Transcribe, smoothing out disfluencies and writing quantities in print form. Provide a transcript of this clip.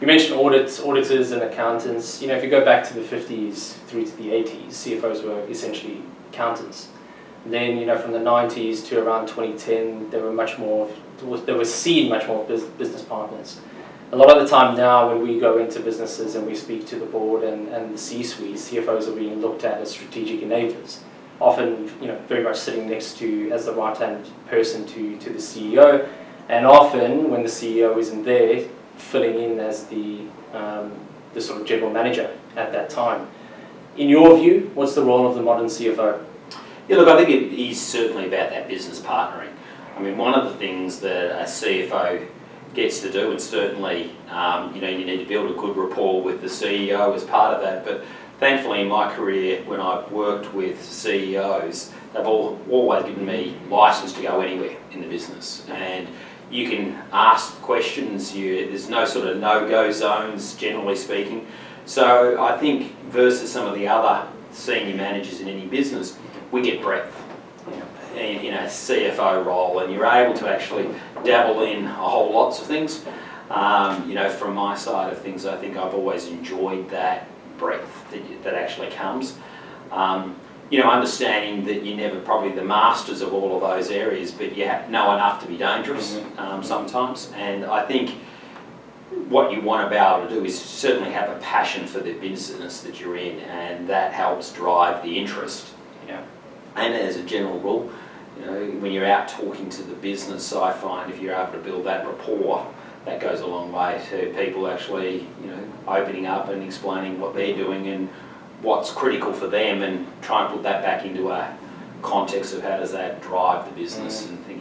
You mentioned auditors and accountants. If you go back to the 50s through to the 80s, CFOs were essentially accountants. Then, from the 90s to around 2010, they were seen much more as business partners. A lot of the time now, when we go into businesses and we speak to the board and the C-suite, CFOs are being looked at as strategic enablers. Often, very much sitting next to as the right-hand person to the CEO, and often when the CEO isn't there, filling in as the sort of general manager at that time. In your view, what's the role of the modern CFO? Yeah, look, I think it is certainly about that business partnering. I mean, one of the things that a CFO gets to do, and certainly, you need to build a good rapport with the CEO as part of that, but thankfully in my career, when I've worked with CEOs, they've always given me license to go anywhere in the business. And you can ask questions, there's no sort of no-go zones, generally speaking. So I think versus some of the other senior managers in any business, we get breadth in a CFO role, and you're able to actually dabble in a whole lots of things. From my side of things, I think I've always enjoyed that breadth that actually comes. Understanding that you're never probably the masters of all of those areas, but you know enough to be dangerous sometimes. And I think what you want to be able to do is certainly have a passion for the business that you're in, and that helps drive the interest. And as a general rule, when you're out talking to the business, I find if you're able to build that rapport, that goes a long way to people actually, opening up and explaining what they're doing and what's critical for them, and try and put that back into a context of how does that drive the business and thinking